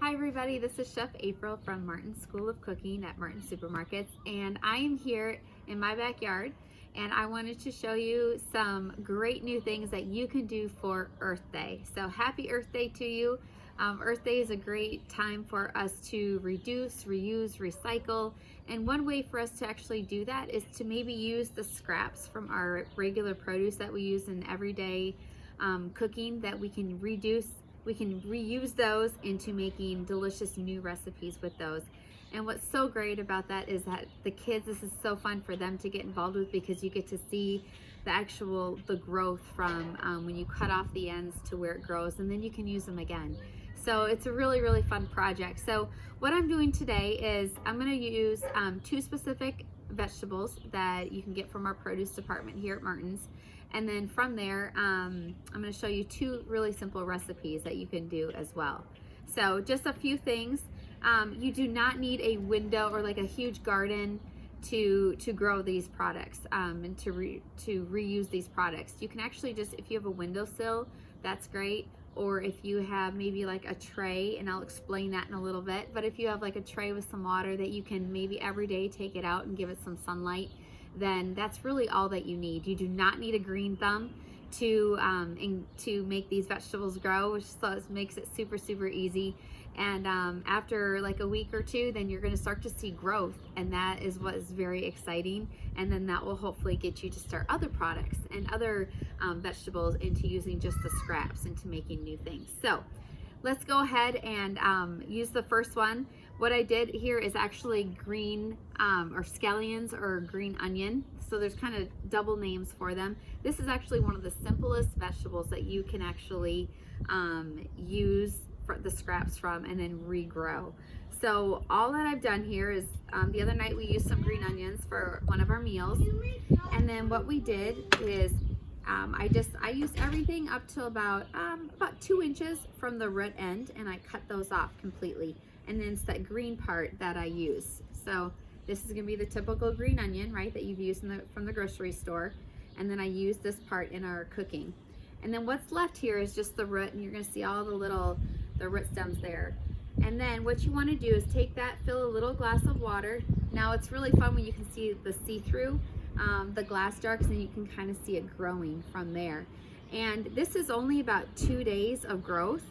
Hi everybody, this is Chef April from Martin's School of Cooking at Martin Supermarkets, and I am here in my backyard and I wanted to show you some great new things that you can do for Earth Day. So happy Earth Day to you. Earth Day is a great time for us to reduce, reuse, recycle, and one way for us to actually do that is to maybe use the scraps from our regular produce that we use in everyday cooking that we can reuse those into making delicious new recipes with those. And what's so great about that is that the kids, this is so fun for them to get involved with because you get to see the growth from when you cut off the ends to where it grows, and then you can use them again. So it's a really fun project. So what I'm doing today is I'm going to use two specific vegetables that you can get from our produce department here at Martin's. And then from there, I'm going to show you two really simple recipes that you can do as well. So just a few things. You do not need a window or like a huge garden to grow these products and to reuse these products. You can actually just, if you have a windowsill, that's great. Or if you have maybe like a tray, and I'll explain that in a little bit, but if you have like a tray with some water that you can maybe every day take it out and give it some sunlight, then that's really all that you need. You do not need a green thumb to make these vegetables grow, which makes it super easy. And after like a week or two, then you're going to start to see growth, and that is what is very exciting. And then that will hopefully get you to start other products and other vegetables into using just the scraps into making new things. So let's go ahead and use the first one. What I did here is actually green or scallions or green onion. So there's kind of double names for them. This is actually one of the simplest vegetables that you can actually use the scraps from and then regrow. So all that I've done here is the other night we used some green onions for one of our meals, and then what we did is I used everything up to about 2 inches from the root end, and I cut those off completely, and then it's that green part that I use. So this is gonna be the typical green onion, right, that you've used from the grocery store, and then I use this part in our cooking. And then what's left here is just the root, and you're gonna see all the root stems there. And then what you want to do is take that, fill a little glass of water. Now it's really fun when you can see the see-through, the glass jar, because then you can kind of see it growing from there. And this is only about 2 days of growth.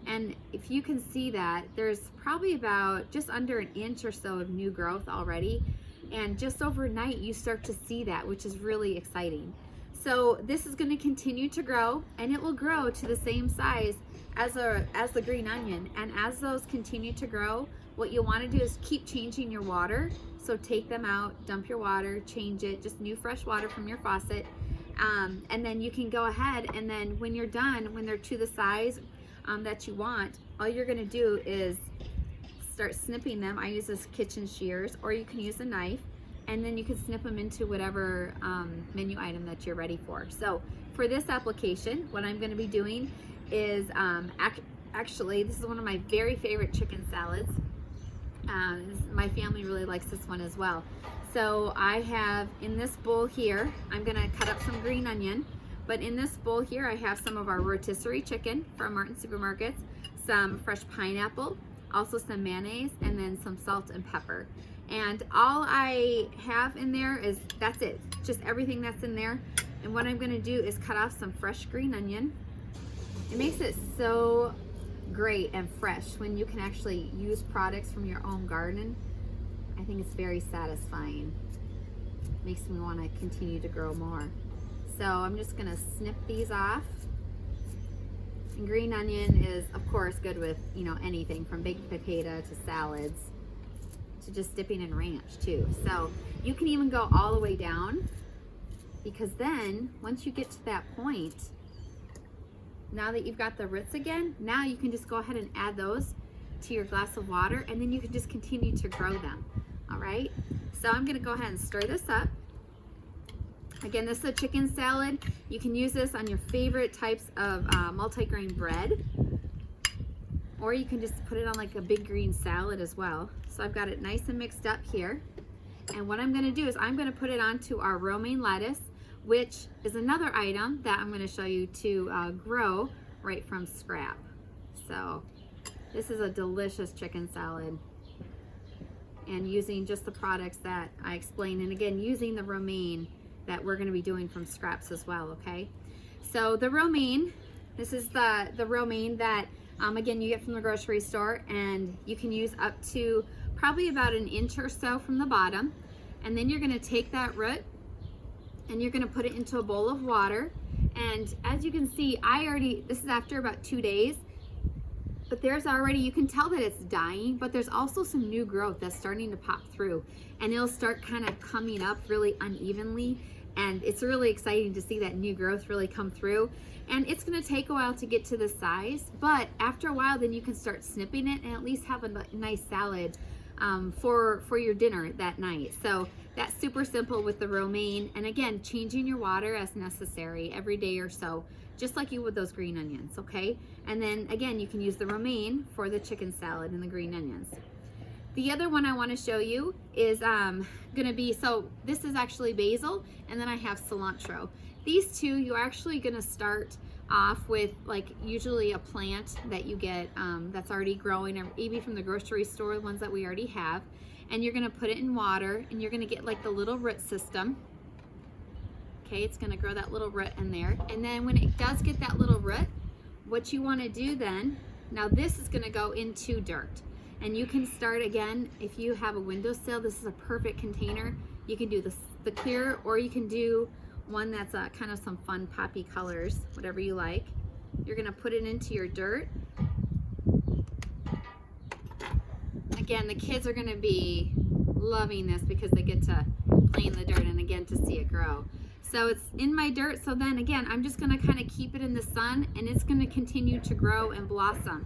And if you can see that, there's probably about just under an inch or so of new growth already. And just overnight, you start to see that, which is really exciting. So this is going to continue to grow, and it will grow to the same size as the green onion. And as those continue to grow, what you want to do is keep changing your water. So take them out, dump your water, change it, just new fresh water from your faucet. And then you can go ahead, and then when you're done, when they're to the size that you want, all you're going to do is start snipping them. I use this kitchen shears, or you can use a knife, and then you can snip them into whatever menu item that you're ready for. So for this application, what I'm going to be doing is actually, this is one of my very favorite chicken salads. My family really likes this one as well. So I have in this bowl here, I'm going to cut up some green onion, but in this bowl here I have some of our rotisserie chicken from Martin Supermarkets, some fresh pineapple, also some mayonnaise, and then some salt and pepper. And all I have in there is, that's it, just everything that's in there. And what I'm going to do is cut off some fresh green onion. It makes it so great and fresh when you can actually use products from your own garden. I think it's very satisfying. Makes me want to continue to grow more. So I'm just going to snip these off. And green onion is, of course, good with, anything from baked potato to salads to just dipping in ranch too. So you can even go all the way down, because then once you get to that point, now that you've got the roots again, now you can just go ahead and add those to your glass of water, and then you can just continue to grow them. All right, so I'm going to go ahead and stir this up. Again, this is a chicken salad. You can use this on your favorite types of multi-grain bread, or you can just put it on like a big green salad as well. So I've got it nice and mixed up here. And what I'm going to do is I'm going to put it onto our romaine lettuce, which is another item that I'm going to show you to grow right from scrap. So This is a delicious chicken salad. And using just the products that I explained, and again, using the romaine that we're gonna be doing from scraps as well, okay? So the romaine, this is the romaine that, again, you get from the grocery store, and you can use up to probably about an inch or so from the bottom. And then you're gonna take that root and you're gonna put it into a bowl of water. And as you can see, this is after about 2 days, but there's already, you can tell that it's dying, but there's also some new growth that's starting to pop through, and it'll start kind of coming up really unevenly. And it's really exciting to see that new growth really come through. And it's gonna take a while to get to the size, but after a while, then you can start snipping it and at least have a nice salad for your dinner that night. So that's super simple with the romaine. And again, changing your water as necessary every day or so, just like you would those green onions, okay? And then again, you can use the romaine for the chicken salad and the green onions. The other one I want to show you is gonna be, so this is actually basil, and then I have cilantro. These two, you're actually gonna start off with like usually a plant that you get that's already growing, or maybe from the grocery store, the ones that we already have. And you're gonna put it in water, and you're gonna get like the little root system. Okay, it's gonna grow that little root in there. And then when it does get that little root, what you wanna do then, now this is gonna go into dirt. And you can start again, if you have a windowsill, this is a perfect container. You can do the clear, or you can do one that's kind of some fun poppy colors, whatever you like. You're gonna put it into your dirt. Again, the kids are gonna be loving this because they get to play in the dirt and again to see it grow. So it's in my dirt, so then again, I'm just gonna kind of keep it in the sun, and it's gonna continue to grow and blossom.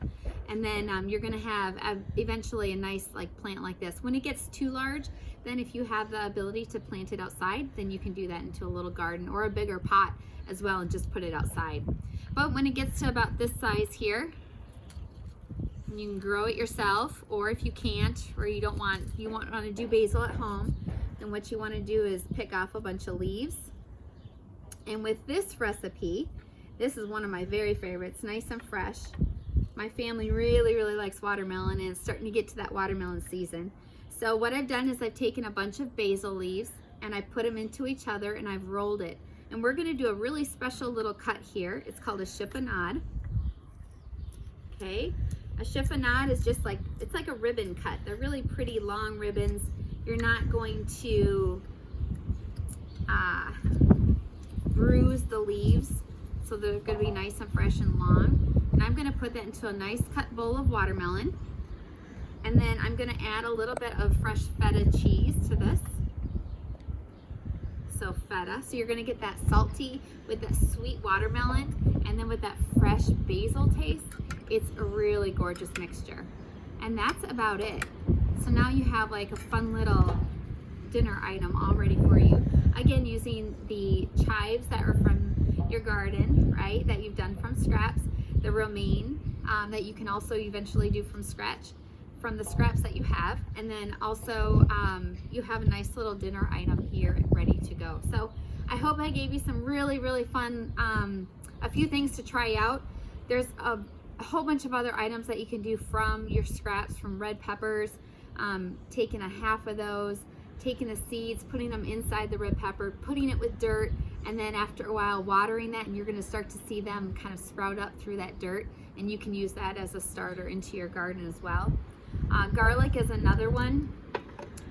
And then you're gonna have eventually a nice like plant like this. When it gets too large, then if you have the ability to plant it outside, then you can do that into a little garden or a bigger pot as well and just put it outside. But when it gets to about this size here, you can grow it yourself, or if you can't, or you want to do basil at home, then what you want to do is pick off a bunch of leaves. And with this recipe, this is one of my very favorites, nice and fresh. My family really, really likes watermelon, and it's starting to get to that watermelon season. So what I've done is I've taken a bunch of basil leaves and I put them into each other, and I've rolled it. And we're gonna do a really special little cut here. It's called a chiffonade. Okay, a chiffonade is just like, it's like a ribbon cut. They're really pretty long ribbons. You're not going to bruise the leaves, so they're gonna be nice and fresh and long. And I'm gonna put that into a nice cut bowl of watermelon. And then I'm gonna add a little bit of fresh feta cheese to this. So feta, so you're gonna get that salty with that sweet watermelon, and then with that fresh basil taste. It's a really gorgeous mixture. And that's about it. So now you have like a fun little dinner item all ready for you. Again, using the chives that are from your garden, right, that you've done from scraps, the romaine that you can also eventually do from scratch, from the scraps that you have, and then also you have a nice little dinner item here ready to go. So I hope I gave you some really, really fun, a few things to try out. There's a whole bunch of other items that you can do from your scraps, from red peppers, taking a half of those, taking the seeds, putting them inside the red pepper, putting it with dirt, and then after a while watering that, and you're gonna start to see them kind of sprout up through that dirt, and you can use that as a starter into your garden as well. Garlic is another one.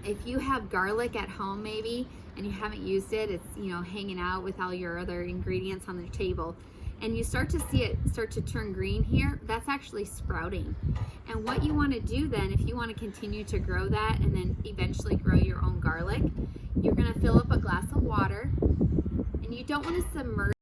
If you have garlic at home maybe, and you haven't used it, it's, you know, hanging out with all your other ingredients on the table, and you start to see it start to turn green here, that's actually sprouting. And what you want to do then, if you want to continue to grow that and then eventually grow your own garlic, you're going to fill up a glass of water, and you don't want to submerge